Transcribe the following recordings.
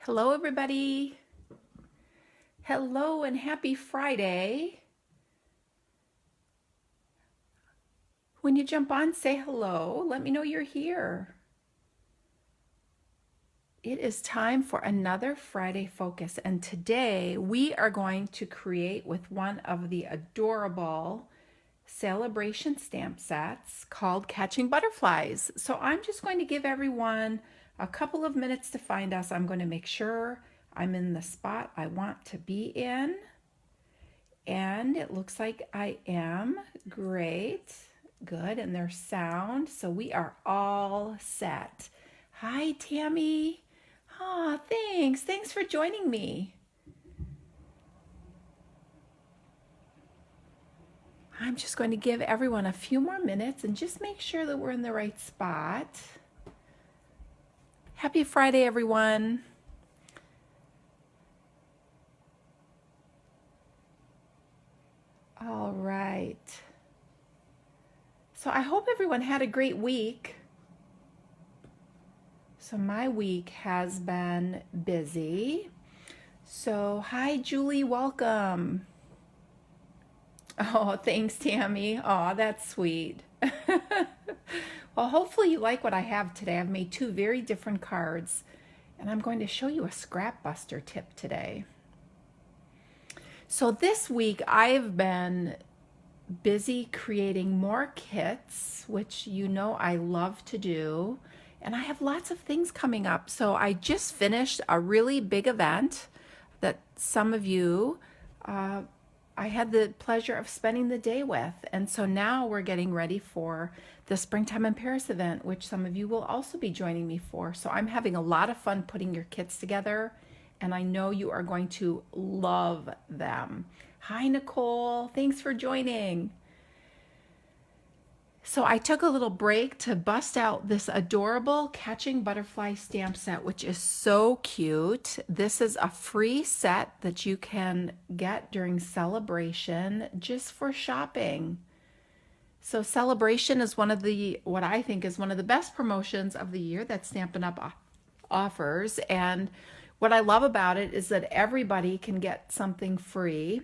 Hello, everybody. Hello and happy Friday. When you jump on, say hello. Let me know you're here. It is time for another Friday Focus, and today we are going to create with one of the adorable Sale-A-Bration stamp sets called Catching Butterflies. So I'm just going to give everyone a couple of minutes to find us. I'm going to make sure I'm in the spot I want to be in. And it looks like I am. Great. Good. And there's sound. So we are all set. Hi, Tammy. Oh, thanks. Thanks for joining me. I'm just going to give everyone a few more minutes and just make sure that we're in the right spot. Happy Friday, everyone. All right. So I hope everyone had a great week. So my week has been busy. So hi, Julie, welcome. Oh, thanks, Tammy. Oh, that's sweet. Well, hopefully you like what I have today. I've made two very different cards, and I'm going to show you a scrap buster tip today. So this week I've been busy creating more kits, which you know I love to do, and I have lots of things coming up. So I just finished a really big event that some of you I had the pleasure of spending the day with. And so now we're getting ready for the Springtime in Paris event, which some of you will also be joining me for. So I'm having a lot of fun putting your kits together, and I know you are going to love them. Hi, Nicole. Thanks for joining. So I took a little break to bust out this adorable Catching Butterfly stamp set, which is so cute. This is a free set that you can get during Sale-A-Bration just for shopping. So Sale-A-Bration is one of the, what I think is one of the best promotions of the year that Stampin' Up! Offers. And what I love about it is that everybody can get something free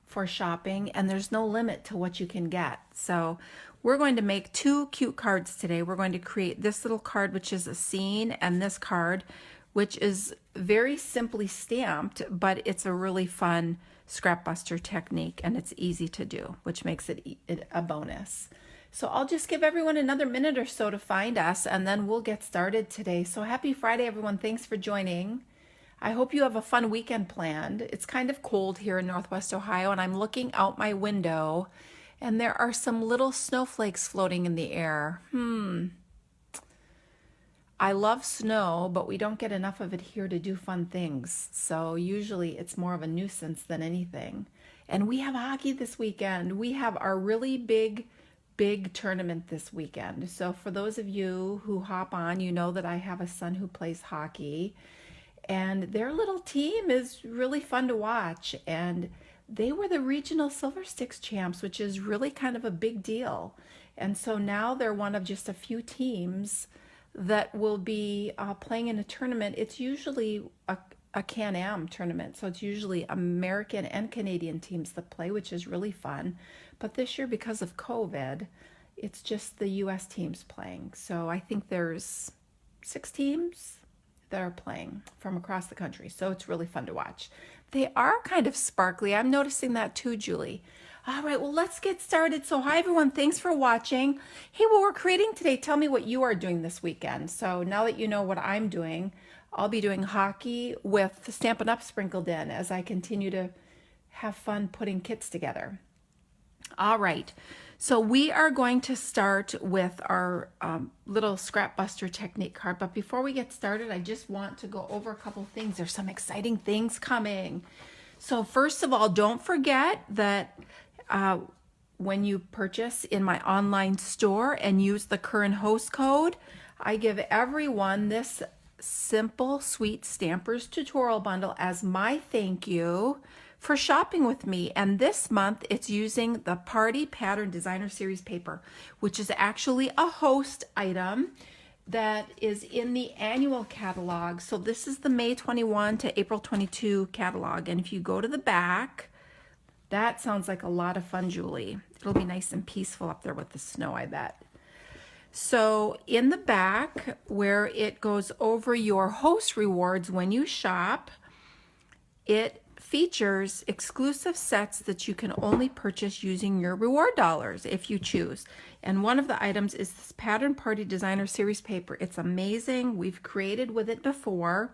for shopping, and there's no limit to what you can get. So we're going to make two cute cards today. We're going to create this little card, which is a scene, and this card, which is very simply stamped, but it's a really fun scrap buster technique, and it's easy to do, which makes it a bonus. So I'll just give everyone another minute or so to find us, and then we'll get started today. So happy Friday, everyone. Thanks for joining. I hope you have a fun weekend planned. It's kind of cold here in Northwest Ohio, and I'm looking out my window, and there are some little snowflakes floating in the air. I love snow, but we don't get enough of it here to do fun things. So usually it's more of a nuisance than anything. And we have hockey this weekend. We have our really big tournament this weekend. So for those of you who hop on, you know that I have a son who plays hockey. And their little team is really fun to watch. And they were the regional Silver Sticks champs, which is really kind of a big deal. And so now they're one of just a few teams that will be playing in a tournament. It's usually a Can-Am tournament. So it's usually American and Canadian teams that play, which is really fun. But this year, because of COVID, it's just the US teams playing. So I think there's 6 teams that are playing from across the country. So it's really fun to watch. They are kind of sparkly. I'm noticing that too, Julie. All right, well, let's get started. So hi, everyone. Thanks for watching. Hey, what we're creating today, tell me what you are doing this weekend. So now that you know what I'm doing, I'll be doing hockey with Stampin' Up! Sprinkled in as I continue to have fun putting kits together. All right, so we are going to start with our little scrap buster technique card. But before we get started, I just want to go over a couple things. There's some exciting things coming. So first of all, don't forget that when you purchase in my online store and use the current host code, I give everyone this simple sweet stampers tutorial bundle as my thank you for shopping with me. And this month it's using the Party Pattern Designer Series paper, which is actually a host item. that is in the annual catalog. So this is the May 21 to April 22 catalog. And if you go to the back, that sounds like a lot of fun, Julie. It'll be nice and peaceful up there with the snow, I bet. So in the back, where it goes over your host rewards when you shop, it features exclusive sets that you can only purchase using your reward dollars if you choose. And one of the items is this Pattern Party Designer Series paper. It's amazing. We've created with it before,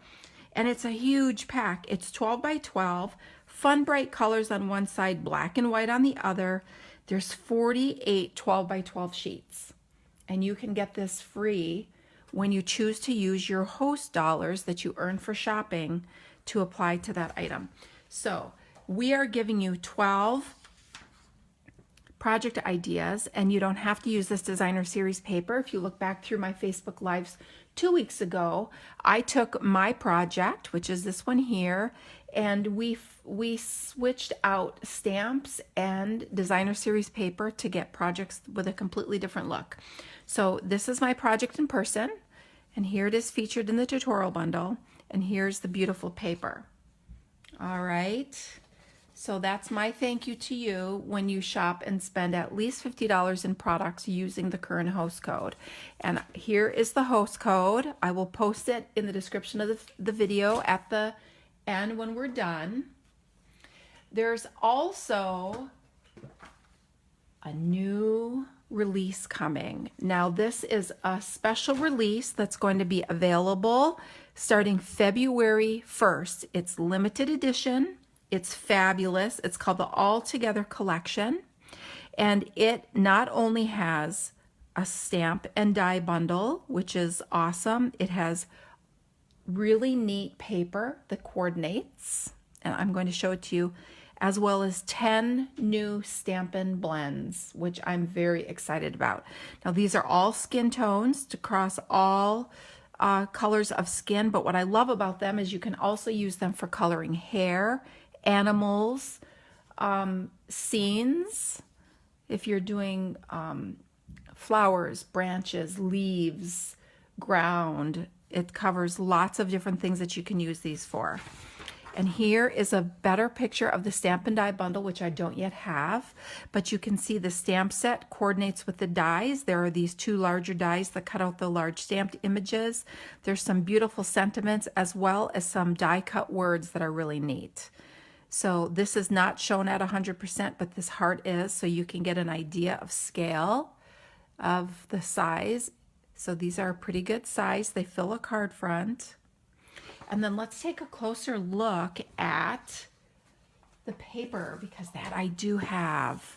and it's a huge pack. It's 12 by 12, fun bright colors on one side, black and white on the other. There's 48 12 by 12 sheets, and you can get this free when you choose to use your host dollars that you earn for shopping to apply to that item. So we are giving you 12 project ideas, and you don't have to use this designer series paper. If you look back through my Facebook Lives 2 weeks ago, I took my project, which is this one here, and we switched out stamps and designer series paper to get projects with a completely different look. So this is my project in person, and here it is featured in the tutorial bundle, and here's the beautiful paper. All right, so that's my thank you to you when you shop and spend at least $50 in products using the current host code. And here is the host code. I will post it in the description of the video at the end when we're done. There's also a new release coming. Now this is a special release that's going to be available starting February 1st. It's limited edition. It's fabulous. It's called the All Together Collection. And it not only has a stamp and die bundle, which is awesome. It has really neat paper that coordinates, and I'm going to show it to you, as well as 10 new Stampin' Blends, which I'm very excited about. Now these are all skin tones to cross all colors of skin, but what I love about them is you can also use them for coloring hair, animals, scenes, if you're doing flowers, branches, leaves, ground. It covers lots of different things that you can use these for. And here is a better picture of the stamp and die bundle, which I don't yet have, but you can see the stamp set coordinates with the dies. There are these 2 larger dies that cut out the large stamped images. There's some beautiful sentiments as well as some die cut words that are really neat. So this is not shown at 100%, but this heart is, so you can get an idea of scale of the size. So these are a pretty good size. They fill a card front. And then let's take a closer look at the paper, because that I do have.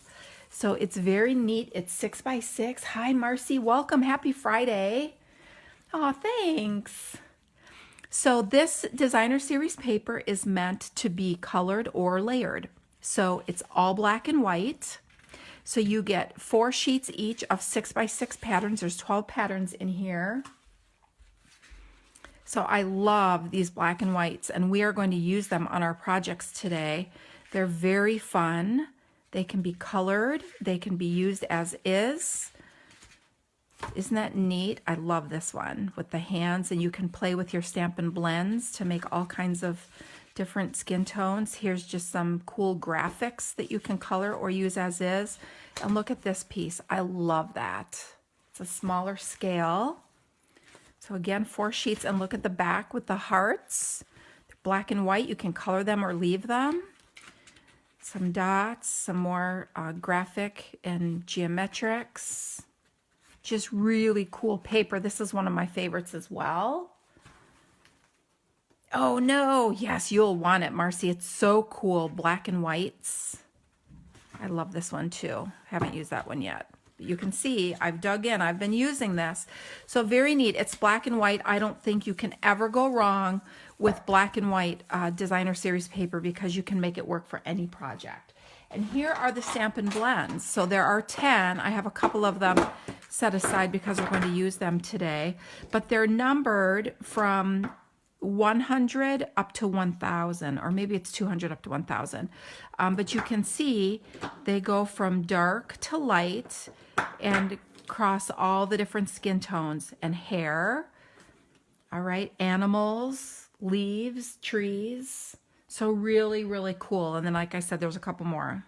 So it's very neat. It's 6 by 6. Hi, Marcy. Welcome. Happy Friday. Oh, thanks. So this designer series paper is meant to be colored or layered. So it's all black and white. So you get 4 sheets each of 6 by 6 patterns. There's 12 patterns in here. So I love these black and whites, and we are going to use them on our projects today. They're very fun. They can be colored. They can be used as is. Isn't that neat? I love this one with the hands, and you can play with your Stampin' Blends to make all kinds of different skin tones. Here's just some cool graphics that you can color or use as is. And look at this piece. I love that. It's a smaller scale. So again, 4 sheets, and look at the back with the hearts. They're black and white. You can color them or leave them. Some dots, some more graphic and geometrics. Just really cool paper. This is one of my favorites as well. Oh no, yes, you'll want it, Marcy. It's so cool, black and whites. I love this one too. Haven't used that one yet. You can see I've dug in. I've been using this. So very neat. It's black and white. I don't think you can ever go wrong with black and white designer series paper, because you can make it work for any project. And here are the Stampin' Blends. So there are 10. I have a couple of them set aside because we're going to use them today. But they're numbered from 100 up to 1,000, or maybe it's 200 up to 1,000. But you can see they go from dark to light, and across all the different skin tones and hair. All right, animals, leaves, trees. So really, really cool. And then, like I said, there's a couple more.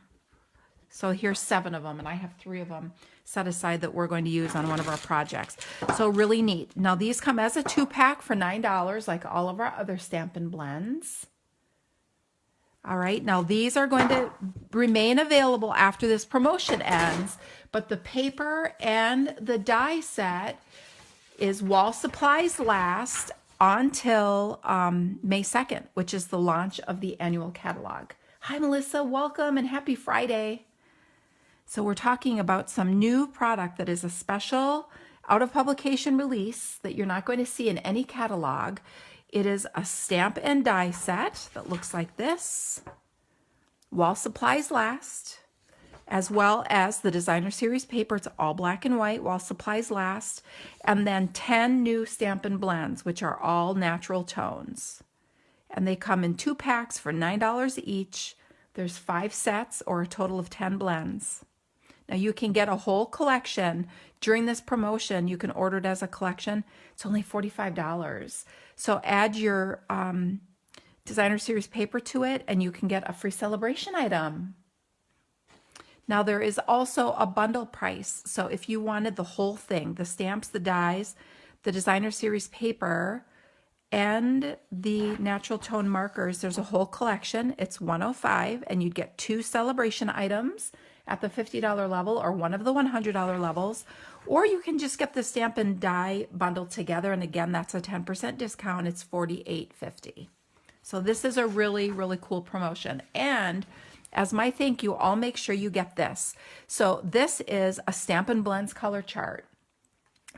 So here's 7 of them, and I have 3 of them set aside that we're going to use on one of our projects. So really neat. Now these come as a 2-pack for $9, like all of our other Stampin' Blends. All right, now these are going to remain available after this promotion ends, but the paper and the die set is while supplies last until May 2nd, which is the launch of the annual catalog. Hi, Melissa. Welcome and happy Friday. So we're talking about some new product that is a special out-of-publication release that you're not going to see in any catalog. It is a stamp and die set that looks like this, while supplies last, as well as the designer series paper. It's all black and white while supplies last, and then 10 new Stampin' Blends, which are all natural tones. And they come in 2 packs for $9 each. There's 5 sets or a total of 10 blends. Now you can get a whole collection during this promotion. You can order it as a collection. It's only $45. So add your designer series paper to it and you can get a free celebration item. Now there is also a bundle price. So if you wanted the whole thing, the stamps, the dies, the designer series paper, and the natural tone markers, there's a whole collection. It's $105 and you'd get 2 celebration items at the $50 level or one of the $100 levels, or you can just get the stamp and die bundle together, and again that's a 10% discount. It's $48.50. So this is a really, really cool promotion. And as my thank you, I'll make sure you get this. So this is a Stampin' Blends color chart.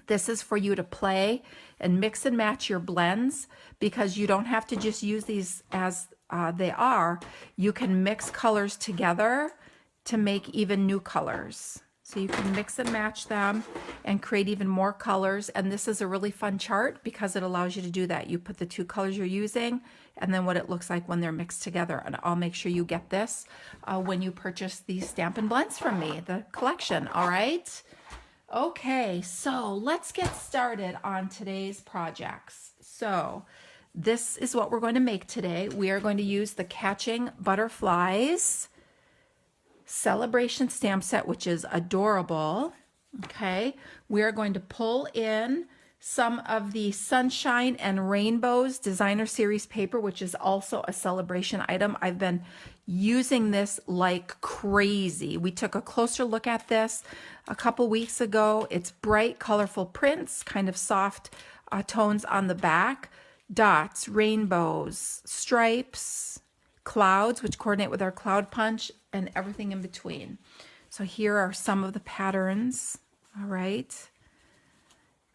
This is for you to play and mix and match your blends, because you don't have to just use these as they are. You can mix colors together to make even new colors. So you can mix and match them and create even more colors. And this is a really fun chart because it allows you to do that. You put the 2 colors you're using and then what it looks like when they're mixed together. And I'll make sure you get this when you purchase these Stampin' Blends from me, the collection, all right? Okay, so let's get started on today's projects. So this is what we're going to make today. We are going to use the Catching Butterflies Sale-A-Bration stamp set, which is adorable. Okay, we are going to pull in some of the Sunshine and Rainbows designer series paper, which is also a celebration item. I've been using this like crazy. We took a closer look at this a couple weeks ago. It's bright, colorful prints, kind of soft tones on the back, dots, rainbows, stripes, clouds, which coordinate with our cloud punch, and everything in between. So here are some of the patterns, all right?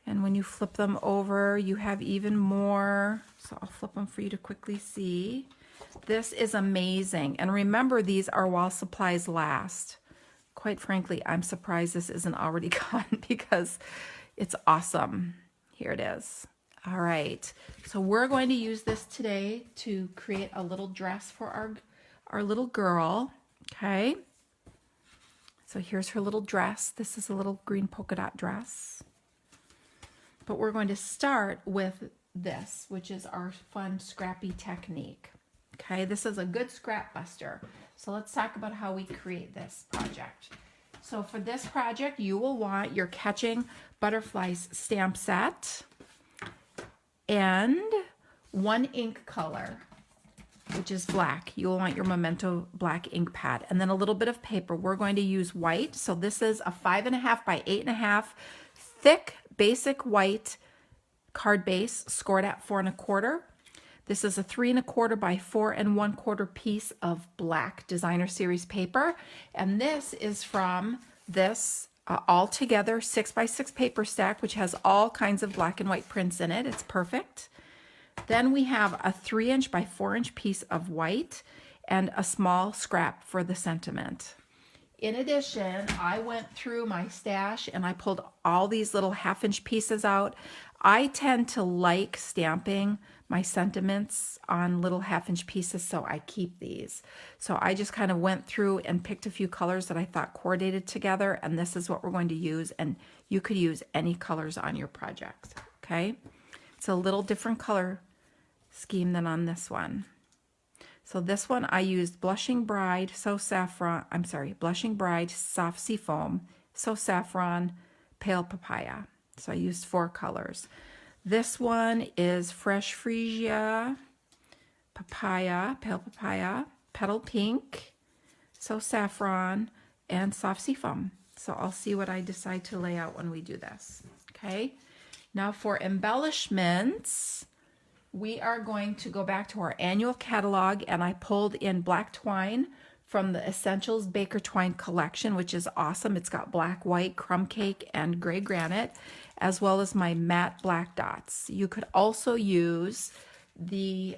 And when you flip them over, you have even more. So I'll flip them for you to quickly see. This is amazing. And remember, these are while supplies last. Quite frankly, I'm surprised this isn't already gone because it's awesome. Here it is. All right. So we're going to use this today to create a little dress for our little girl. Okay. So here's her little dress. This is a little green polka dot dress. But we're going to start with this, which is our fun scrappy technique. Okay, this is a good scrap buster. So let's talk about how we create this project. So for this project, you will want your Catching Butterflies stamp set and 1 ink color, which is black. You will want your Memento black ink pad, and then a little bit of paper. We're going to use white. So this is a 5.5 by 8.5 thick basic white card base scored at 4 1/4. This is a 3 1/4 by 4 1/4 piece of black designer series paper. And this is from this all together 6 by 6 paper stack, which has all kinds of black and white prints in it. It's perfect. Then we have a 3 by 4 piece of white and a small scrap for the sentiment. In addition, I went through my stash and I pulled all these little 1/2 inch pieces out. I tend to like stamping my sentiments on little 1/2 inch pieces, so I keep these. So I just kind of went through and picked a few colors that I thought coordinated together, and this is what we're going to use, and you could use any colors on your project, okay? It's a little different color scheme than on this one. So this one I used Blushing Bride, Blushing Bride, Soft Sea Foam, So Saffron, Pale Papaya. So I used 4 colors. This one is Fresh Freesia, Papaya, Pale Papaya, Petal Pink, So Saffron, and Soft Sea Foam. So I'll see what I decide to lay out when we do this. Okay. Now for embellishments, we are going to go back to our annual catalog, and I pulled in black twine from the Essentials Baker Twine collection, which is awesome. It's got black, white, crumb cake, and gray granite, as well as my matte black dots. You could also use the,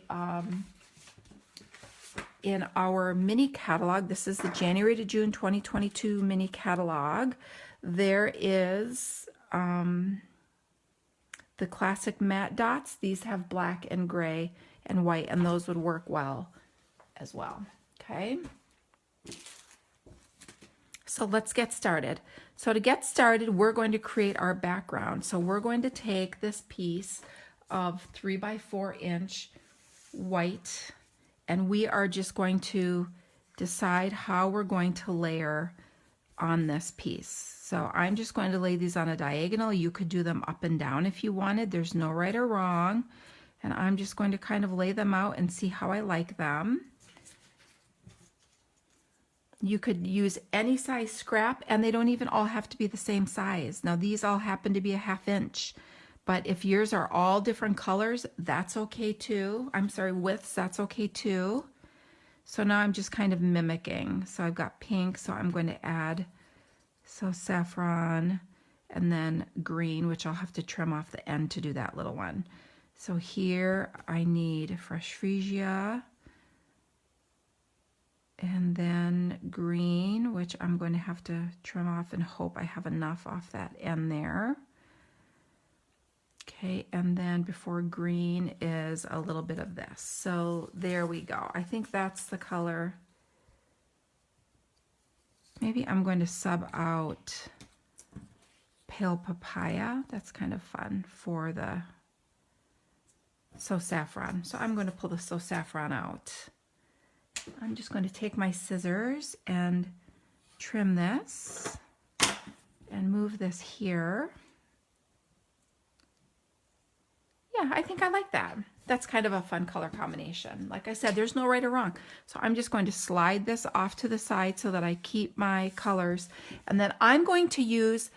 in our mini catalog, this is the January to June 2022 mini catalog, there is the classic matte dots. These have black and gray and white, and those would work well as well. Okay. So let's get started. So to get started, we're going to create our background. So we're going to take this piece of 3 by 4 inch white, and we are just going to decide how we're going to layer on this piece. So I'm just going to lay these on a diagonal. You could do them up and down if you wanted. There's no right or wrong. And I'm just going to kind of lay them out and see how I like them. You could use any size scrap, and they don't even all have to be the same size. Now these all happen to be a 1/2 inch, but if yours are all different colors, that's okay too. I'm sorry, widths, that's okay too. So now I'm just kind of mimicking. So I've got pink, so I'm going to add saffron, and then green, which I'll have to trim off the end to do that little one. So here I need Fresh Freesia, and then green, which I'm going to have to trim off and hope I have enough off that end there. Okay, and then before green is a little bit of this. So there we go. I think that's the color. Maybe I'm going to sub out Pale Papaya. That's kind of fun for the So Saffron. So I'm going to pull the So Saffron out. I'm just going to take my scissors and trim this and move this here. Yeah, I think I like that. That's kind of a fun color combination. Like I said, there's no right or wrong. So I'm just going to slide this off to the side so that I keep my colors. And then I'm going to use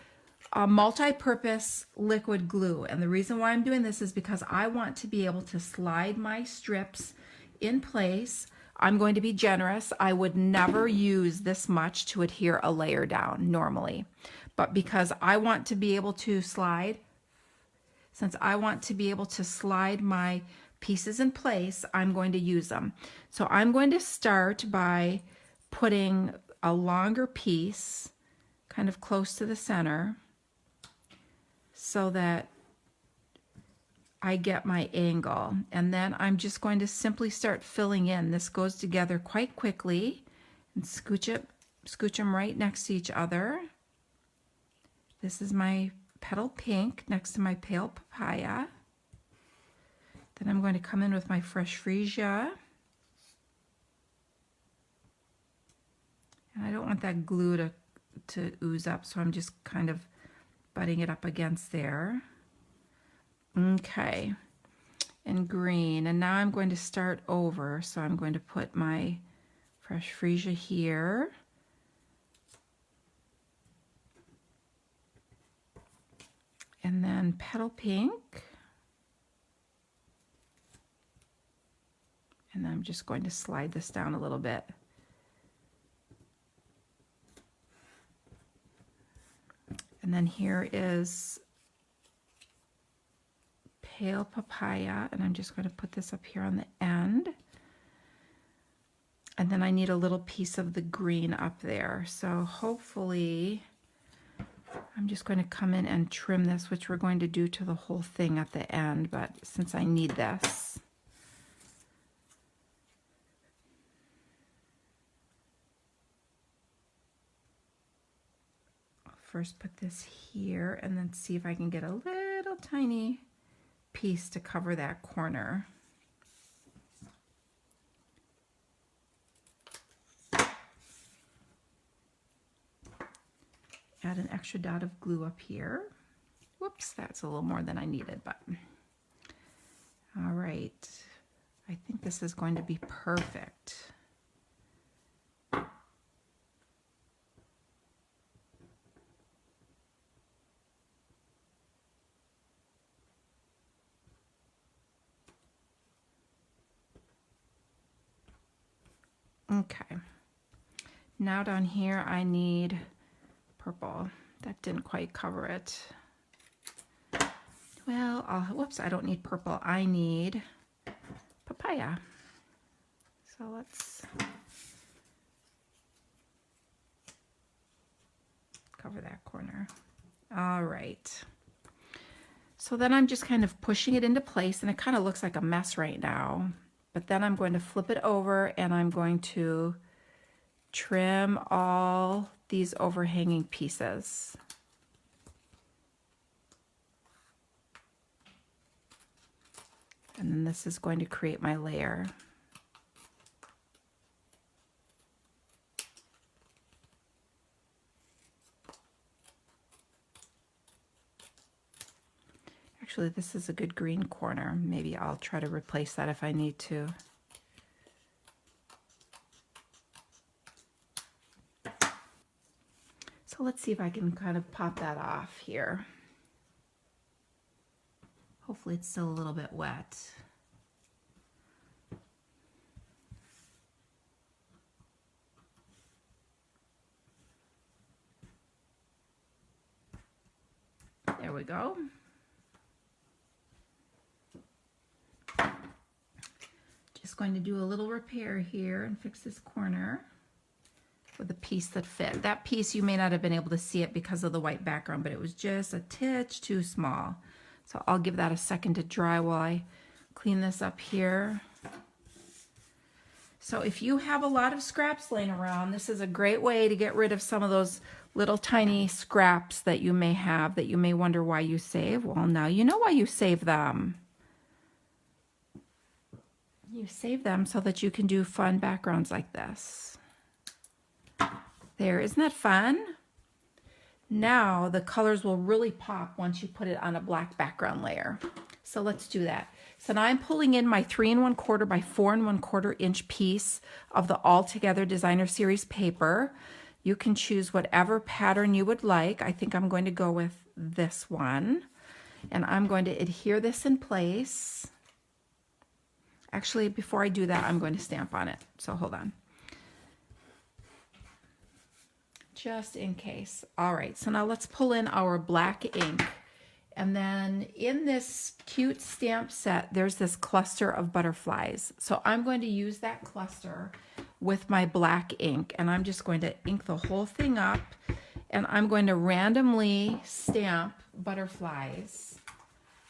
a multi-purpose liquid glue. And the reason why I'm doing this is because I want to be able to slide my strips in place. I'm going to be generous. I would never use this much to adhere a layer down normally. But because I want to be able to slide, since I want to be able to slide my pieces in place, I'm going to use them. So I'm going to start by putting a longer piece kind of close to the center so that I get my angle. And then I'm just going to simply start filling in. This goes together quite quickly, and scooch them right next to each other. This is my Petal Pink next to my Pale Papaya. Then I'm going to come in with my Fresh Freesia. And I don't want that glue to ooze up, so I'm just kind of butting it up against there. Okay. And green. And now I'm going to start over. So I'm going to put my Fresh Freesia here. And then Petal Pink. And I'm just going to slide this down a little bit. And then here is Pale Papaya, and I'm just going to put this up here on the end. And then I need a little piece of the green up there. So hopefully I'm just going to come in and trim this, which we're going to do to the whole thing at the end, but since I need this. first put this here and then see if I can get a little tiny piece to cover that corner. Add an extra dot of glue up here. Whoops, that's a little more than I needed, but all right. I think this is going to be perfect. Okay, now down here I need purple. That didn't quite cover it. Well, whoops, I don't need purple. I need papaya. So let's cover that corner. All right. So then I'm just kind of pushing it into place, and it kind of looks like a mess right now. But then I'm going to flip it over and I'm going to trim all these overhanging pieces. And then this is going to create my layer. Actually, this is a good green corner. Maybe I'll try to replace that if I need to. So let's see if I can kind of pop that off here. Hopefully it's still a little bit wet. There we go. Just going to do a little repair here and fix this corner with a piece that fit. That piece, you may not have been able to see it because of the white background, but it was just a titch too small. So I'll give that a second to dry while I clean this up here. So if you have a lot of scraps laying around, this is a great way to get rid of some of those little tiny scraps that you may have that you may wonder why you save. Well, now you know why you save them. You save them so that you can do fun backgrounds like this. There, isn't that fun? Now the colors will really pop once you put it on a black background layer. So let's do that. So now I'm pulling in my 3 1/4 by 4 1/4 inch piece of the All Together Designer Series paper. You can choose whatever pattern you would like. I think I'm going to go with this one. And I'm going to adhere this in place. Actually, before I do that, I'm going to stamp on it. So hold on. Just in case. All right, so now let's pull in our black ink. And then in this cute stamp set, there's this cluster of butterflies. So I'm going to use that cluster with my black ink, and I'm just going to ink the whole thing up, and I'm going to randomly stamp butterflies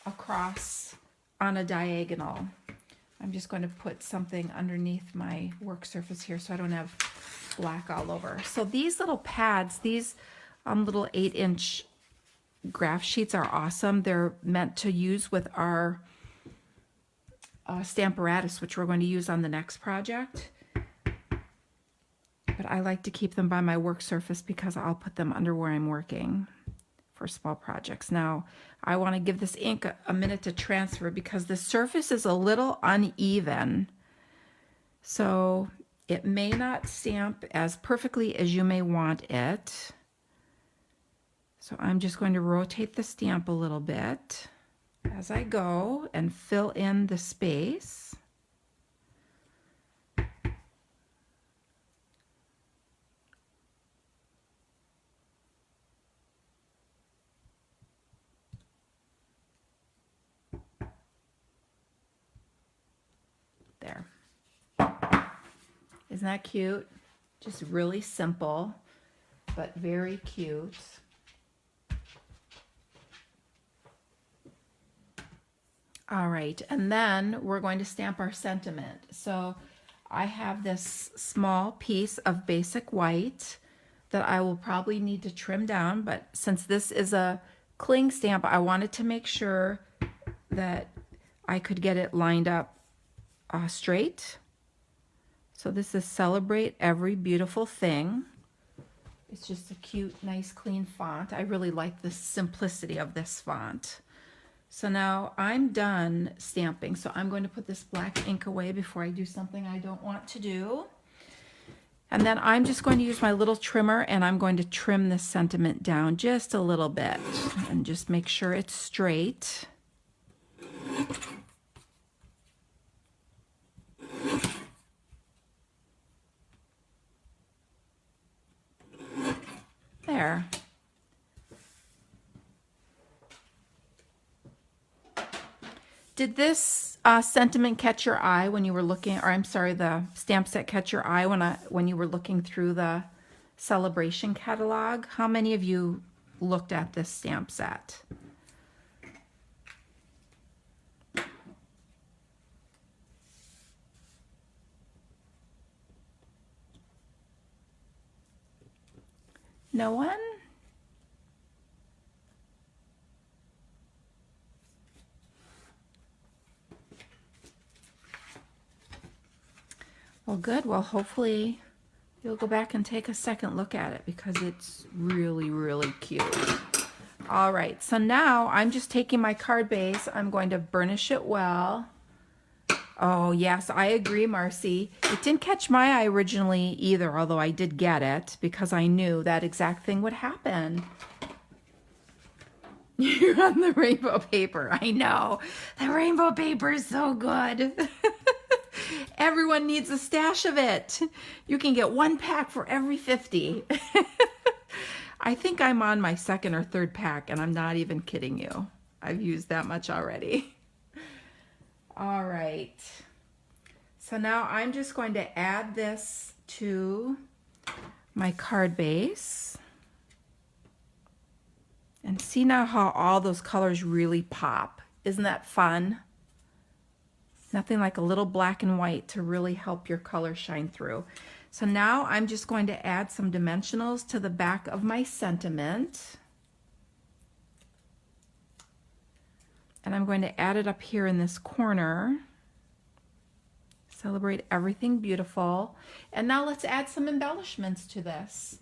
across on a diagonal. I'm just going to put something underneath my work surface here so I don't have black all over. So these little pads, these little 8-inch graph sheets are awesome. They're meant to use with our Stamparatus, which we're going to use on the next project. But I like to keep them by my work surface because I'll put them under where I'm working for small projects. Now, I want to give this ink a minute to transfer because the surface is a little uneven. So it may not stamp as perfectly as you may want it. So I'm just going to rotate the stamp a little bit as I go and fill in the space. There. Isn't that cute? Just really simple, but very cute. All right, and then we're going to stamp our sentiment. So I have this small piece of basic white. that I will probably need to trim down, but since this is a cling stamp, I wanted to make sure that I could get it lined up straight. So this is Celebrate Every Beautiful Thing. It's just a cute, nice, clean font. I really like the simplicity of this font. So now I'm done stamping, so I'm going to put this black ink away before I do something I don't want to do. And then I'm just going to use my little trimmer and I'm going to trim this sentiment down just a little bit and just make sure it's straight. There. Did this sentiment catch your eye when you were looking, or I'm sorry, the stamp set catch your eye when you were looking through the Celebration catalog? How many of you looked at this stamp set? No one? Well, good. Well, hopefully you'll go back and take a second look at it because it's really, really cute. All right, so now I'm just taking my card base. I'm going to burnish it well. Oh, yes, I agree, Marcy. It didn't catch my eye originally either, although I did get it because I knew that exact thing would happen. You're on the rainbow paper. I know. The rainbow paper is so good. Everyone needs a stash of it. You can get one pack for every 50. I think I'm on my second or third pack, and I'm not even kidding you. I've used that much already. All right. So now I'm just going to add this to my card base. And see now how all those colors really pop. Isn't that fun? Nothing like a little black and white to really help your color shine through. So now I'm just going to add some dimensionals to the back of my sentiment. And I'm going to add it up here in this corner. Celebrate Everything Beautiful. And now let's add some embellishments to this.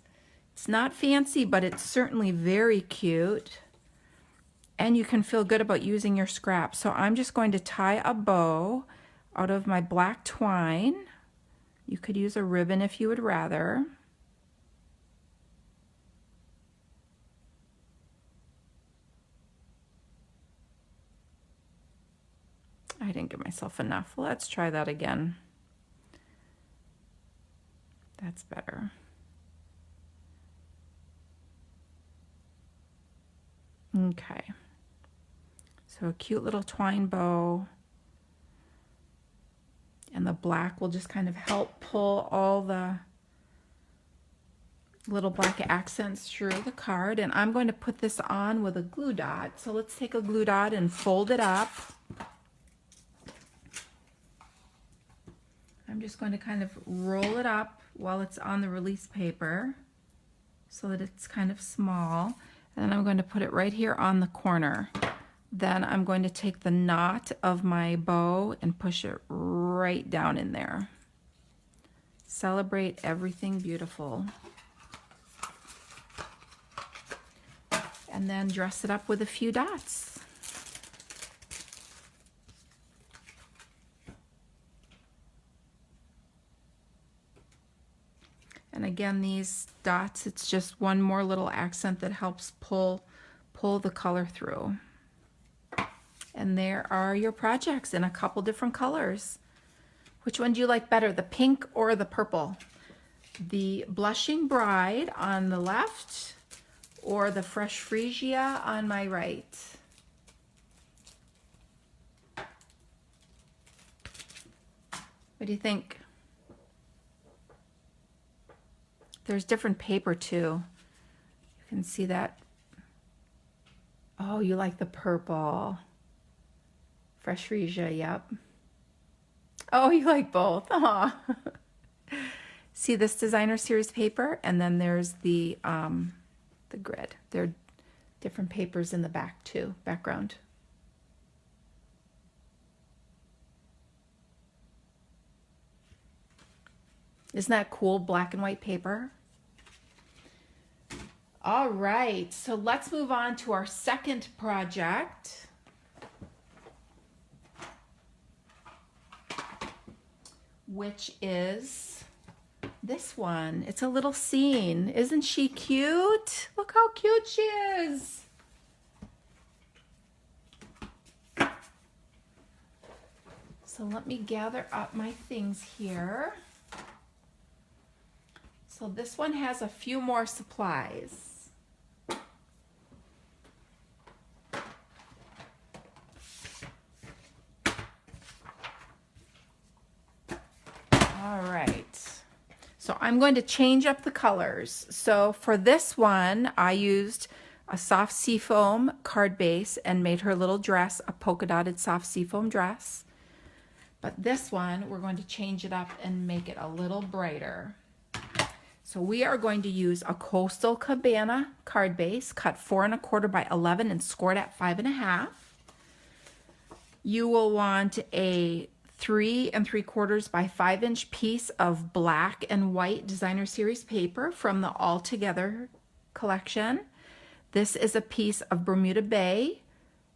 It's not fancy, but it's certainly very cute. And you can feel good about using your scraps. So I'm just going to tie a bow out of my black twine. You could use a ribbon if you would rather. I didn't give myself enough. Let's try that again. That's better. Okay. So a cute little twine bow. And the black will just kind of help pull all the little black accents through the card. And I'm going to put this on with a glue dot. So let's take a glue dot and fold it up. I'm just going to kind of roll it up while it's on the release paper so that it's kind of small. And then I'm going to put it right here on the corner. Then I'm going to take the knot of my bow and push it right down in there. Celebrate Everything Beautiful. And then dress it up with a few dots. And again, these dots, it's just one more little accent that helps pull the color through. And there are your projects in a couple different colors. Which one do you like better, the pink or the purple? The Blushing Bride on the left or the Fresh Freesia on my right? What do you think? There's different paper too. You can see that. Oh, you like the purple. Fresh Freesia, yep. Oh, you like both. Aw. See this designer series paper, and then there's the grid. There are different papers in the back too, background. Isn't that cool, black and white paper? All right, so let's move on to our second project. Which is this one. It's a little scene. Isn't she cute? Look how cute she is. So let me gather up my things here. So this one has a few more supplies. All right. So I'm going to change up the colors. So for this one, I used a soft seafoam card base and made her little dress a polka dotted soft seafoam dress. But this one, we're going to change it up and make it a little brighter. So we are going to use a Coastal Cabana card base, cut 4 1/4 by 11 and scored at 5 1/2. You will want a 3 3/4 by 5" piece of black and white designer series paper from the All Together collection. This is a piece of Bermuda Bay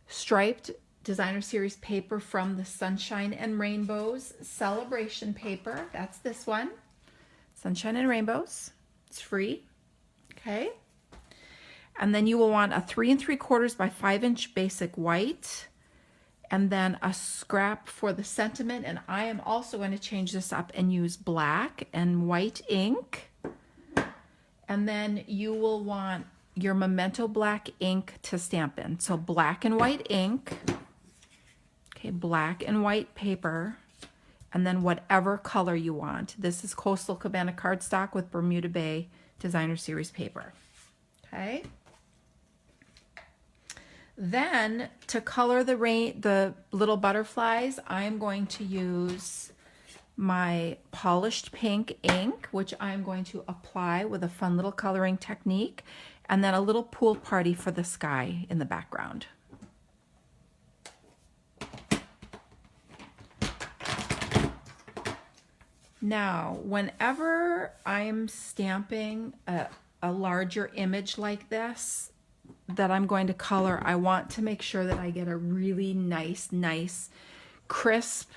striped designer series paper from the Sunshine and Rainbows Celebration paper. That's this one. Sunshine and Rainbows. It's free. Okay. And then you will want a 3 3/4 by 5" basic white, and then a scrap for the sentiment. And I am also going to change this up and use black and white ink. And then you will want your Memento black ink to stamp in. So black and white ink. Okay, black and white paper. And then whatever color you want. This is Coastal Cabana cardstock with Bermuda Bay designer series paper. Okay. Then to color the little butterflies, I'm going to use my polished pink ink, which I'm going to apply with a fun little coloring technique, and then a little pool party for the sky in the background. Now, whenever I'm stamping a larger image like this that I'm going to color, I want to make sure that I get a really nice, crisp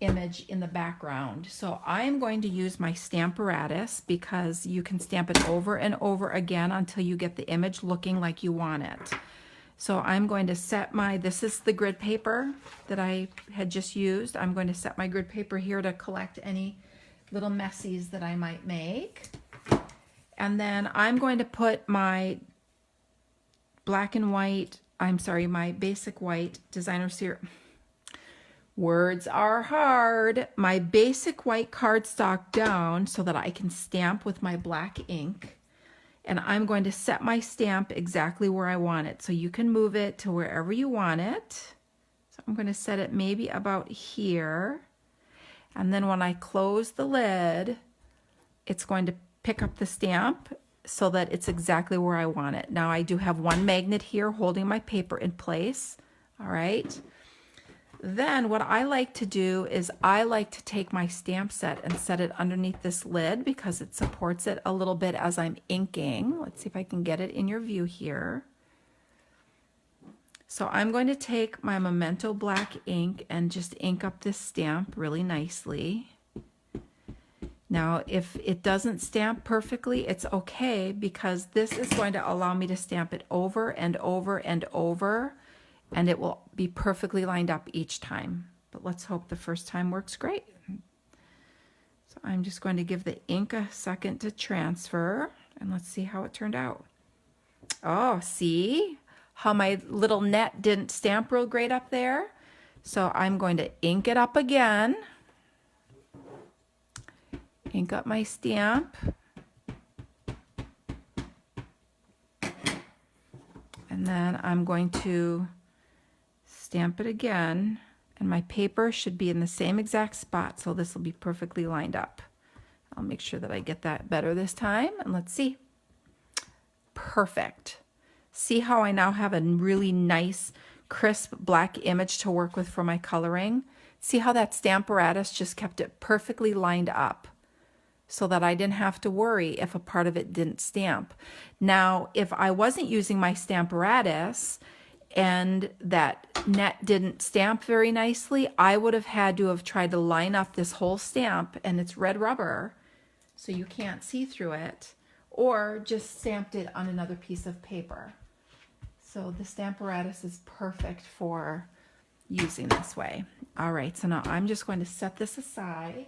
image in the background. So I'm going to use my Stamparatus because you can stamp it over and over again until you get the image looking like you want it. So I'm going to set this is the grid paper that I had just used. I'm going to set my grid paper here to collect any little messies that I might make. And then I'm going to put my my basic white designer series. Words are hard. My basic white cardstock down so that I can stamp with my black ink. And I'm going to set my stamp exactly where I want it. So you can move it to wherever you want it. So I'm going to set it maybe about here. And then when I close the lid, it's going to pick up the stamp so that it's exactly where I want it. Now I do have one magnet here holding my paper in place. All right. Then what I like to do is I like to take my stamp set and set it underneath this lid because it supports it a little bit as I'm inking. Let's see if I can get it in your view here. So I'm going to take my Memento black ink and just ink up this stamp really nicely. Now, if it doesn't stamp perfectly, it's okay because this is going to allow me to stamp it over and over and over, and it will be perfectly lined up each time. But let's hope the first time works great. So I'm just going to give the ink a second to transfer, and let's see how it turned out. Oh, see how my little net didn't stamp real great up there? So I'm going to ink it up again. Ink up my stamp. And then I'm going to stamp it again, and my paper should be in the same exact spot, so this will be perfectly lined up. I'll make sure that I get that better this time, and let's see. Perfect. See how I now have a really nice, crisp black image to work with for my coloring? See how that Stamparatus just kept it perfectly lined up so that I didn't have to worry if a part of it didn't stamp. Now, if I wasn't using my Stamparatus and that net didn't stamp very nicely, I would have had to have tried to line up this whole stamp, and it's red rubber, so you can't see through it, or just stamped it on another piece of paper. So the Stamparatus is perfect for using this way. All right, so now I'm just going to set this aside.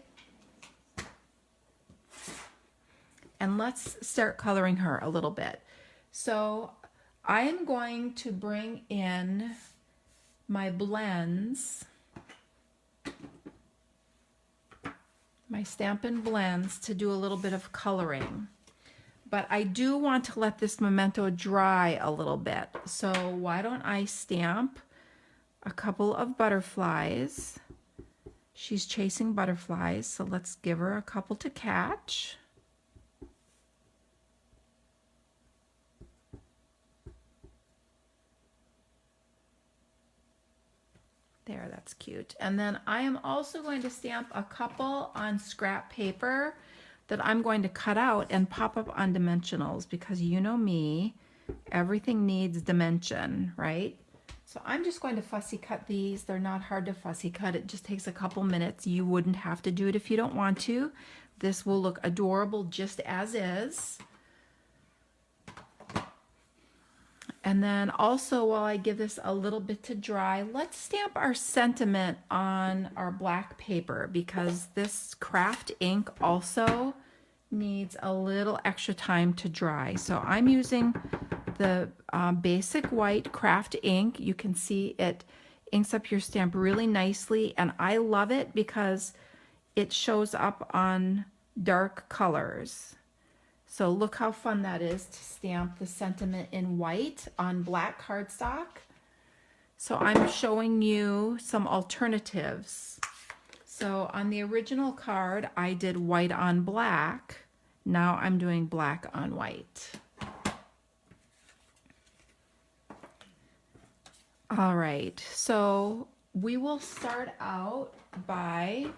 And let's start coloring her a little bit. So I am going to bring in my blends, my Stampin' Blends, to do a little bit of coloring. But I do want to let this memento dry a little bit. So why don't I stamp a couple of butterflies? She's chasing butterflies, so let's give her a couple to catch. There, that's cute. And then I am also going to stamp a couple on scrap paper that I'm going to cut out and pop up on dimensionals, because you know me, everything needs dimension, right? So I'm just going to fussy cut these. They're not hard to fussy cut. It just takes a couple minutes. You wouldn't have to do it if you don't want to. This will look adorable just as is. And then also, while I give this a little bit to dry, let's stamp our sentiment on our black paper, because this craft ink also needs a little extra time to dry. So I'm using the basic white craft ink. You can see it inks up your stamp really nicely, and I love it because it shows up on dark colors. So look how fun that is to stamp the sentiment in white on black cardstock. So I'm showing you some alternatives. So on the original card, I did white on black. Now I'm doing black on white. All right, so we will start out by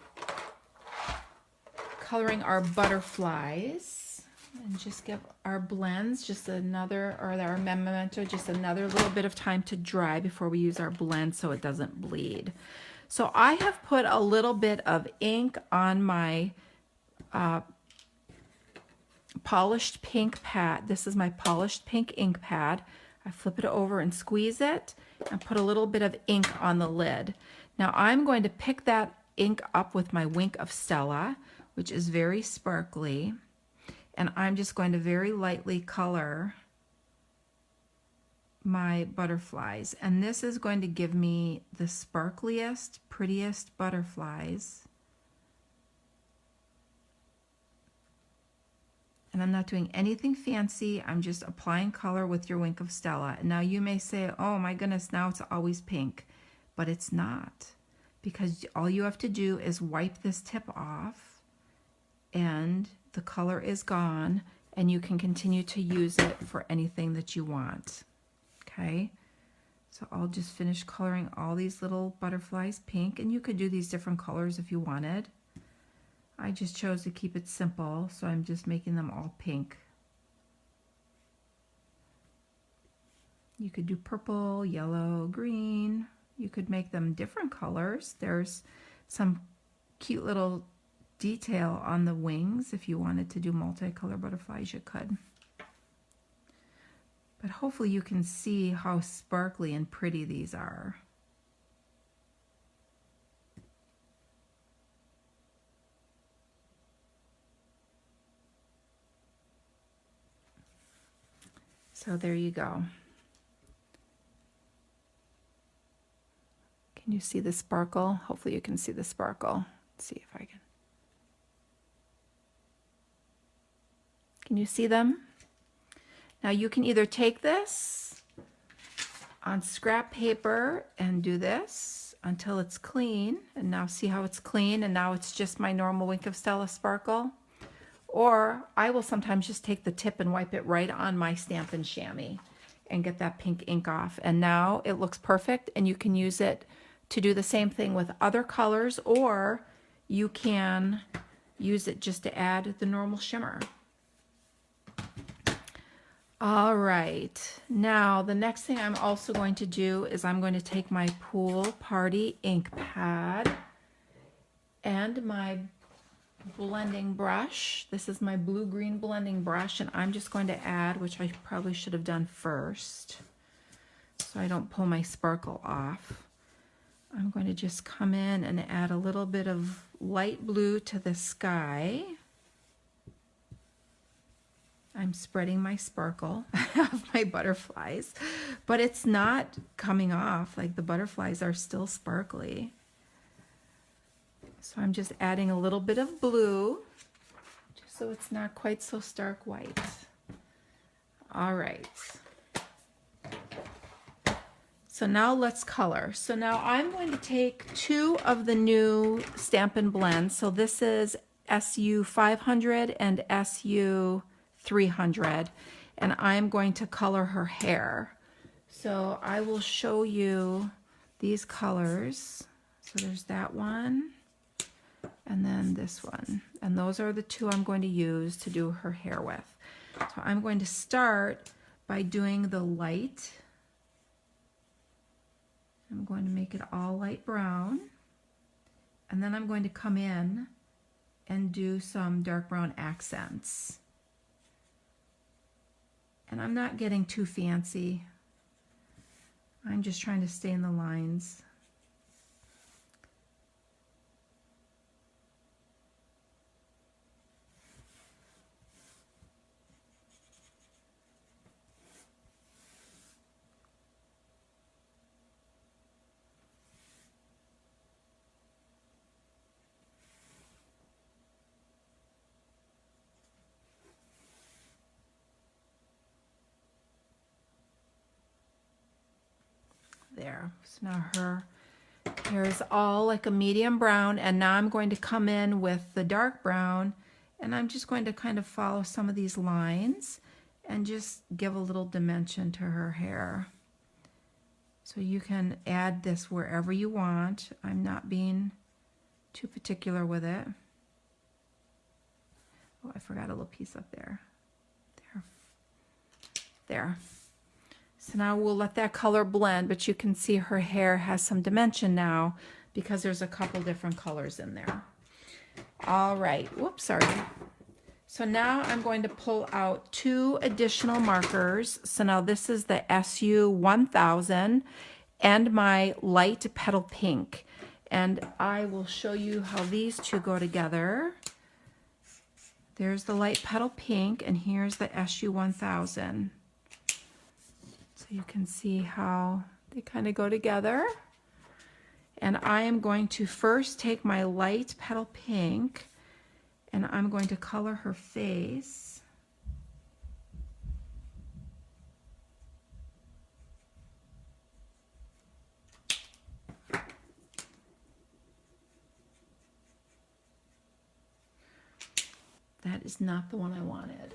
coloring our butterflies. And just give our blends just another, or our memento, just another little bit of time to dry before we use our blend so it doesn't bleed. So I have put a little bit of ink on my polished pink pad. This is my polished pink ink pad. I flip it over and squeeze it and put a little bit of ink on the lid. Now I'm going to pick that ink up with my Wink of Stella, which is very sparkly. And I'm just going to very lightly color my butterflies. And this is going to give me the sparkliest, prettiest butterflies. And I'm not doing anything fancy. I'm just applying color with your Wink of Stella. And now you may say, oh my goodness, now it's always pink. But it's not. Because all you have to do is wipe this tip off, and the color is gone, and you can continue to use it for anything that you want. Okay, so I'll just finish coloring all these little butterflies pink, and you could do these different colors if you wanted. I just chose to keep it simple, so I'm just making them all pink. You could do purple, yellow, green. You could make them different colors. There's some cute little detail on the wings. If you wanted to do multicolor butterflies, you could. But hopefully you can see how sparkly and pretty these are. So there you go. Can you see the sparkle? Hopefully you can see the sparkle. Let's see if I can. Can you see them? Now you can either take this on scrap paper and do this until it's clean, and now see how it's clean, and now it's just my normal Wink of Stella sparkle. Or I will sometimes just take the tip and wipe it right on my Stampin' Chamois and get that pink ink off. And now it looks perfect, and you can use it to do the same thing with other colors, or you can use it just to add the normal shimmer. All right, now the next thing I'm also going to do is I'm going to take my Pool Party ink pad and my blending brush. This is my blue-green blending brush, and I'm just going to add, which I probably should have done first so I don't pull my sparkle off. I'm going to just come in and add a little bit of light blue to the sky. I'm spreading my sparkle of my butterflies, but it's not coming off. Like, the butterflies are still sparkly. So I'm just adding a little bit of blue, just so it's not quite so stark white. All right. So now let's color. So now I'm going to take 2 of the new Stampin' Blends. So this is SU 500 and SU 300, and I'm going to color her hair. So I will show you these colors. So there's that one, and then this one. And those are the 2 I'm going to use to do her hair with. So I'm going to start by doing the light. I'm going to make it all light brown. And then I'm going to come in and do some dark brown accents. And I'm not getting too fancy. I'm just trying to stay in the lines. There. So now her hair is all like a medium brown, and now I'm going to come in with the dark brown, and I'm just going to kind of follow some of these lines and just give a little dimension to her hair. So you can add this wherever you want. I'm not being too particular with it. Oh, I forgot a little piece up there. There. So now we'll let that color blend, but you can see her hair has some dimension now because there's a couple different colors in there. All right, whoops, sorry. So now I'm going to pull out 2 additional markers. So now this is the SU 1000 and my light petal pink. And I will show you how these 2 go together. There's the light petal pink, and here's the SU 1000. So you can see how they kind of go together. And I am going to first take my light petal pink, and I'm going to color her face. That is not the one I wanted.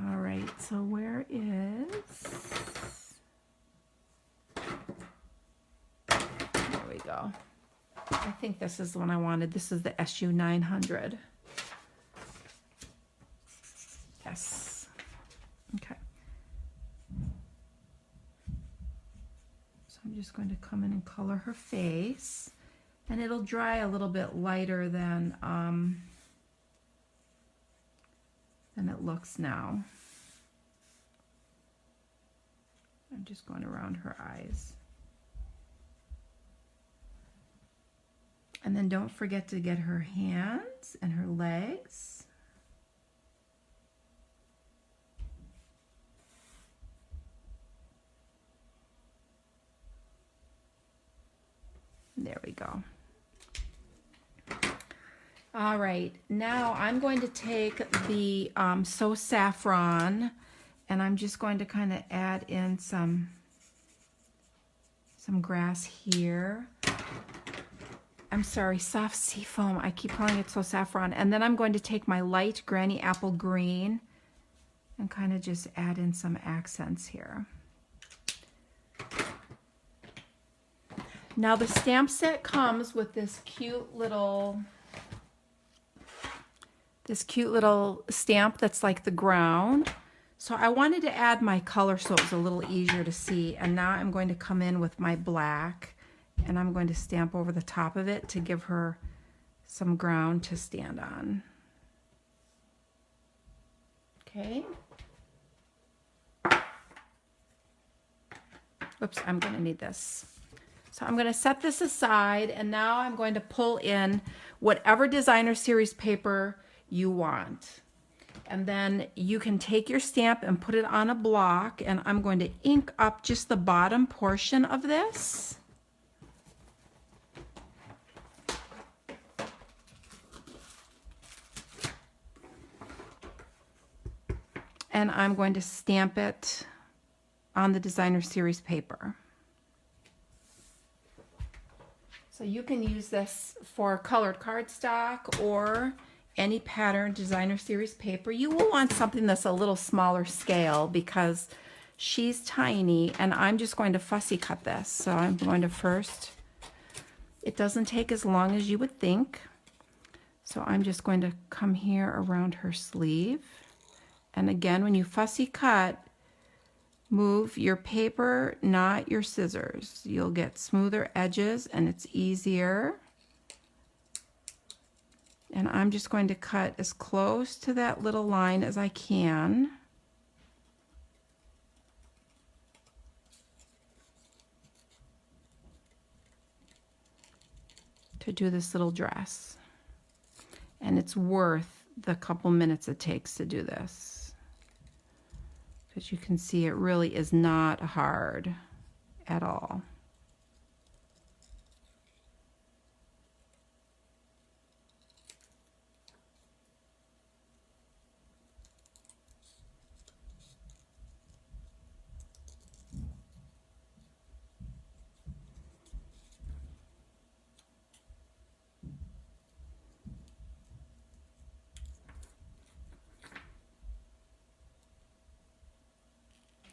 All right, so where is... There we go. I think this is the one I wanted. This is the SU 900. Yes. Okay. So I'm just going to come in and color her face, and it'll dry a little bit lighter than it looks now. I'm just going around her eyes. And then don't forget to get her hands and her legs. There we go. All right, now I'm going to take the So Saffron, and I'm just going to kind of add in some grass here. I'm sorry, soft seafoam. I keep calling it so saffron. And then I'm going to take my light Granny Apple Green and kind of just add in some accents here. Now the stamp set comes with this cute little stamp that's like the ground. So I wanted to add my color so it was a little easier to see. And now I'm going to come in with my black and I'm going to stamp over the top of it to give her some ground to stand on. Okay. Oops, I'm going to need this. So I'm going to set this aside, and now I'm going to pull in whatever designer series paper you want. And then you can take your stamp and put it on a block, and I'm going to ink up just the bottom portion of this. And I'm going to stamp it on the designer series paper. So you can use this for colored cardstock or any pattern designer series paper. You will want something that's a little smaller scale because she's tiny, and I'm just going to fussy cut this. So I'm going to first, it doesn't take as long as you would think. So I'm just going to come here around her sleeve. And again, when you fussy cut, move your paper, not your scissors. You'll get smoother edges and it's easier. And I'm just going to cut as close to that little line as I can. To do this little dress. And it's worth the couple minutes it takes to do this. As you can see, it really is not hard at all.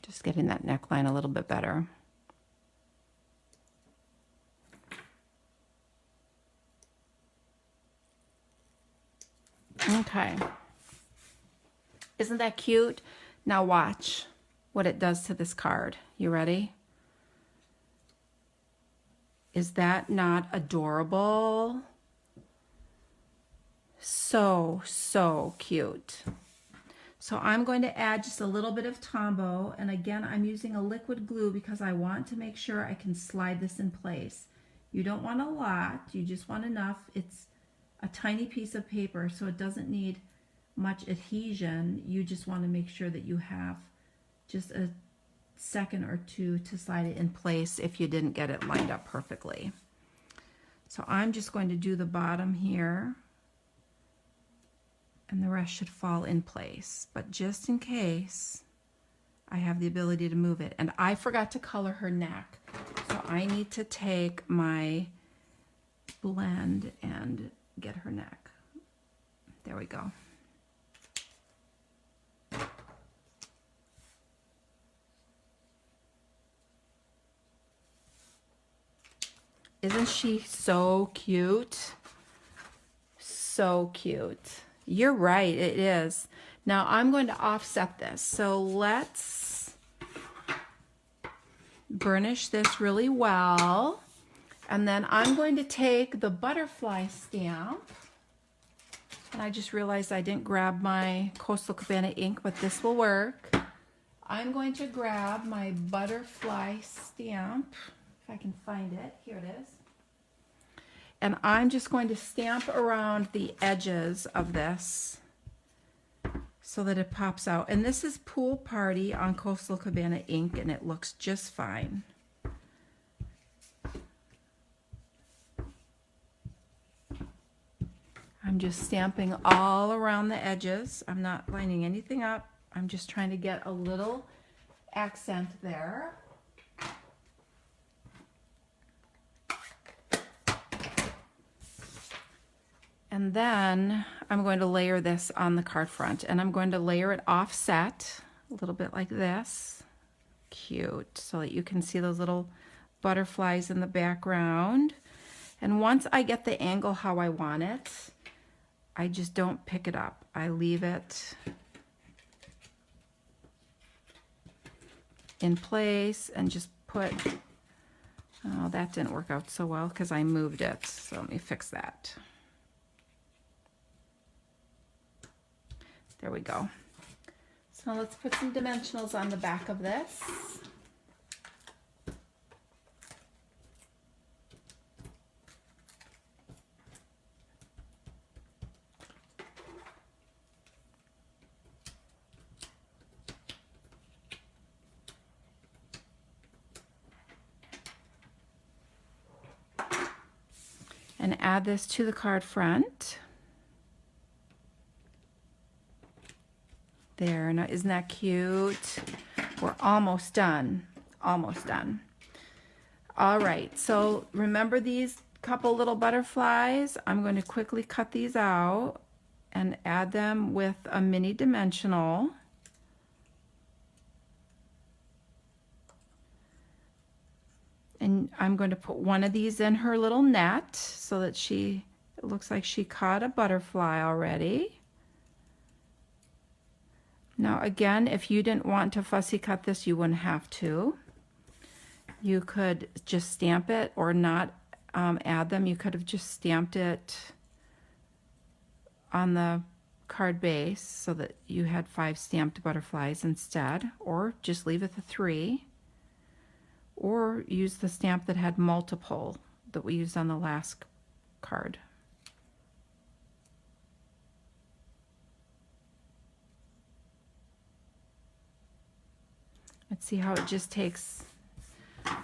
Just getting that neckline a little bit better. Okay. Isn't that cute? Now watch what it does to this card. You ready? Is that not adorable? So, so cute. So I'm going to add just a little bit of Tombow, and again I'm using a liquid glue because I want to make sure I can slide this in place. You don't want a lot, you just want enough. It's a tiny piece of paper, so it doesn't need much adhesion. You just want to make sure that you have just a second or two to slide it in place if you didn't get it lined up perfectly. So I'm just going to do the bottom here, and the rest should fall in place. But just in case, I have the ability to move it. And I forgot to color her neck. So I need to take my blend and get her neck. There we go. Isn't she so cute? So cute. You're right, it is. Now I'm going to offset this. So let's burnish this really well. And then I'm going to take the butterfly stamp. And I just realized I didn't grab my Coastal Cabana ink, but this will work. I'm going to grab my butterfly stamp, if I can find it. Here it is. And I'm just going to stamp around the edges of this so that it pops out. And this is Pool Party on Coastal Cabana ink, and it looks just fine. I'm just stamping all around the edges. I'm not lining anything up. I'm just trying to get a little accent there. And then I'm going to layer this on the card front, and I'm going to layer it offset a little bit like this. Cute, so that you can see those little butterflies in the background. And once I get the angle how I want it, I just don't pick it up. I leave it in place and just put, oh, that didn't work out so well because I moved it. So let me fix that. There we go. So let's put some dimensionals on the back of this. And add this to the card front. There, now isn't that cute? We're almost done, almost done. All right, so remember these couple little butterflies? I'm going to quickly cut these out and add them with a mini dimensional. And I'm going to put one of these in her little net so that it looks like she caught a butterfly already. Now again, if you didn't want to fussy cut this, you wouldn't have to. You could just stamp it or not add them. You could have just stamped it on the card base so that you had 5 stamped butterflies instead, or just leave it the 3. Or use the stamp that had multiple that we used on the last card. Let's see how it just takes a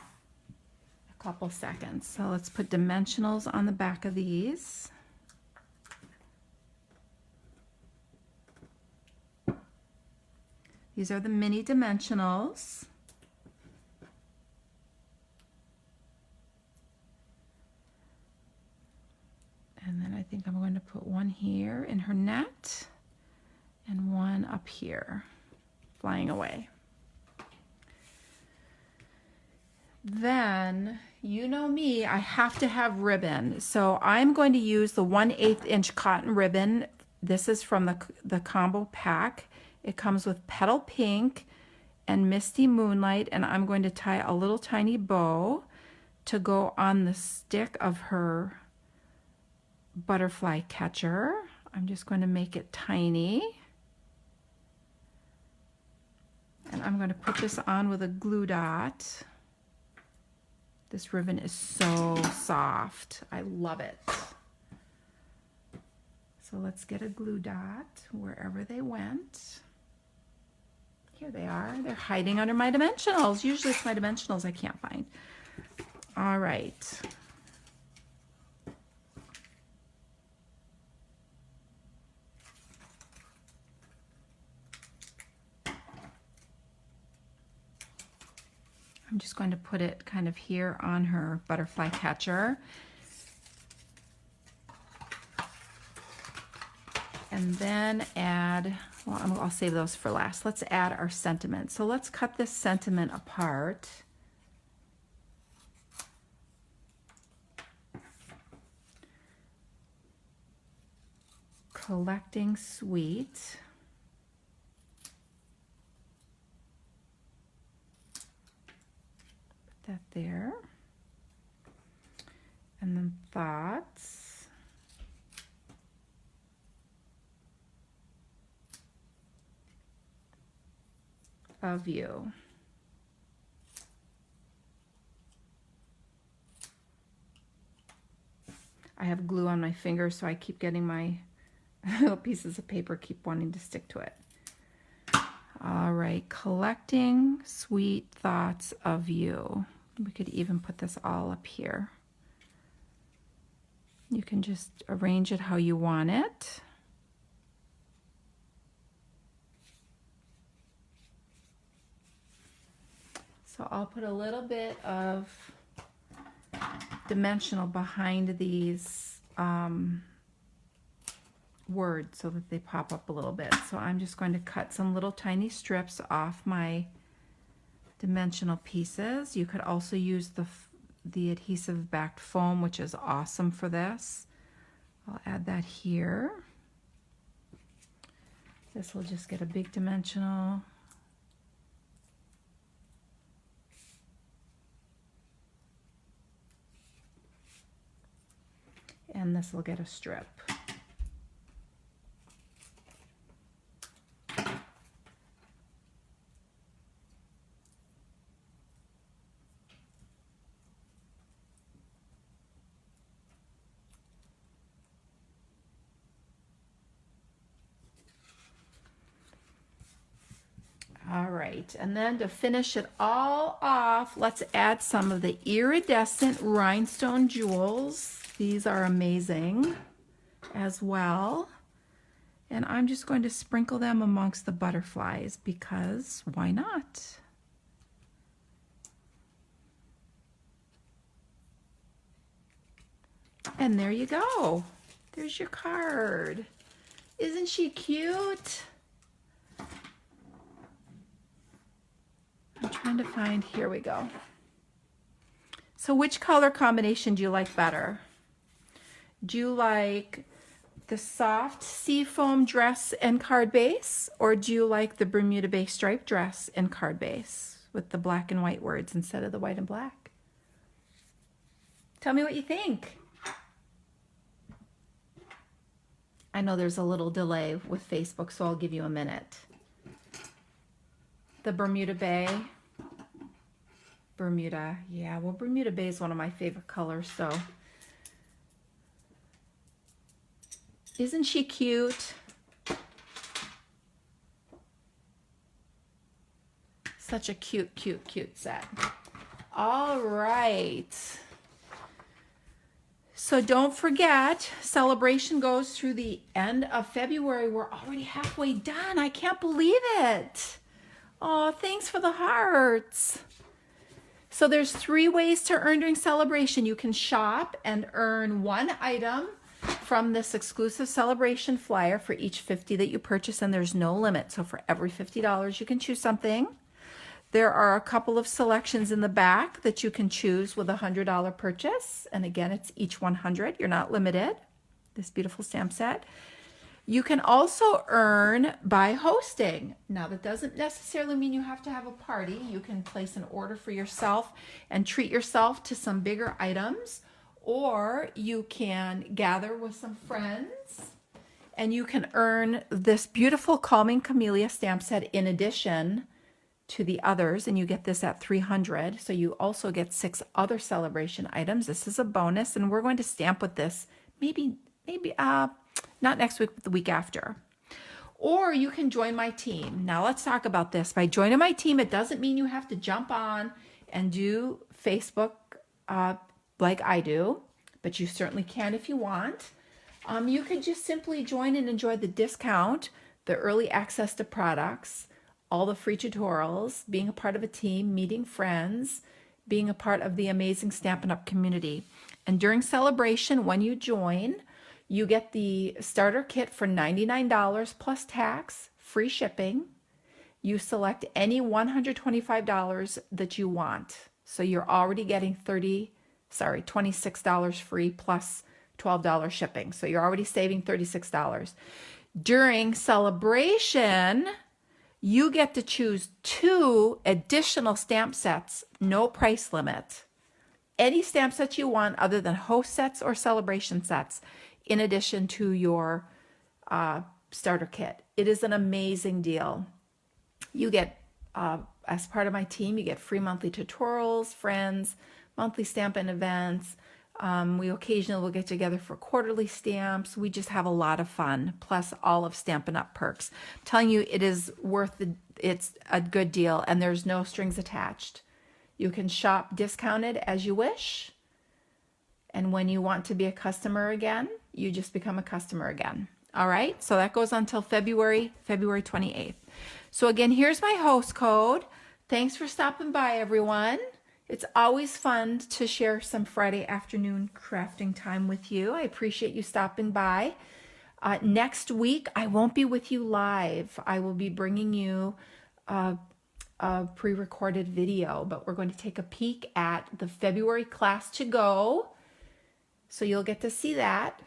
couple seconds. So let's put dimensionals on the back of these. These are the mini dimensionals. And then I think I'm going to put one here in her net and one up here, flying away. Then, you know me, I have to have ribbon. So I'm going to use the 1/8 inch cotton ribbon. This is from the combo pack. It comes with Petal Pink and Misty Moonlight, and I'm going to tie a little tiny bow to go on the stick of her butterfly catcher. I'm just going to make it tiny. And I'm going to put this on with a glue dot. This ribbon is so soft. I love it. So let's get a glue dot wherever they went. Here they are. They're hiding under my dimensionals. Usually it's my dimensionals I can't find. All right. I'm just going to put it kind of here on her butterfly catcher. And then add, well, I'll save those for last. Let's add our sentiment. So let's cut this sentiment apart. Collecting Sweet. That there, and then Thoughts, of You. I have glue on my fingers, so I keep getting my little pieces of paper keep wanting to stick to it. All right, Collecting Sweet Thoughts of You. We could even put this all up here. You can just arrange it how you want it. So I'll put a little bit of dimensional behind these words so that they pop up a little bit. So I'm just going to cut some little tiny strips off my dimensional pieces. You could also use the adhesive backed foam, which is awesome for this. I'll add that here. This will just get a big dimensional. And this will get a strip. All right, and then to finish it all off, let's add some of the iridescent rhinestone jewels. These are amazing as well. And I'm just going to sprinkle them amongst the butterflies because why not? And there you go. There's your card. Isn't she cute? I'm trying to find, here we go. So which color combination do you like better? Do you like the soft seafoam dress and card base, or do you like the Bermuda Bay stripe dress and card base with the black and white words instead of the white and black? Tell me what you think. I know there's a little delay with Facebook, so I'll give you a minute. The Bermuda Bay. Bermuda, yeah, well, Bermuda Bay is one of my favorite colors, so. Isn't she cute? Such a cute, cute, cute set. All right. So don't forget, celebration goes through the end of February. We're already halfway done. I can't believe it. Oh, thanks for the hearts. So there's 3 ways to earn during celebration. You can shop and earn 1 item from this exclusive celebration flyer for each $50 that you purchase, and there's no limit. So for every $50, you can choose something. There are a couple of selections in the back that you can choose with a $100 purchase. And again, it's each 100. You're not limited. This beautiful stamp set. You can also earn by hosting. Now, that doesn't necessarily mean you have to have a party. You can place an order for yourself and treat yourself to some bigger items, or you can gather with some friends and you can earn this beautiful Calming Camellia stamp set in addition to the others, and you get this at $300. So you also get 6 other celebration items. This is a bonus, and we're going to stamp with this maybe not next week, but the week after. Or you can join my team. Now let's talk about this. By joining my team, it doesn't mean you have to jump on and do Facebook like I do, but you certainly can if you want. You can just simply join and enjoy the discount, the early access to products, all the free tutorials, being a part of a team, meeting friends, being a part of the amazing Stampin' Up! Community. And during celebration, when you join, you get the starter kit for $99 plus tax, free shipping. You select any $125 that you want. So you're already getting $26 free plus $12 shipping. So you're already saving $36. During celebration, you get to choose 2 additional stamp sets, no price limit. Any stamp sets you want other than host sets or celebration sets, in addition to your starter kit. It is an amazing deal. You get, as part of my team, you get free monthly tutorials, friends, monthly Stampin' events. We occasionally will get together for quarterly stamps. We just have a lot of fun, plus all of Stampin' Up! Perks. I'm telling you, it is it's a good deal, and there's no strings attached. You can shop discounted as you wish. And when you want to be a customer again, you just become a customer again. All right, so that goes until February 28th. So again, here's my host code. Thanks for stopping by, everyone. It's always fun to share some Friday afternoon crafting time with you. I appreciate you stopping by. Next week, I won't be with you live. I will be bringing you a pre-recorded video, but we're going to take a peek at the February class to go. So you'll get to see that.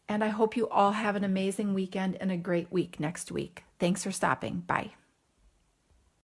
And I hope you all have an amazing weekend and a great week next week. Thanks for stopping. Bye.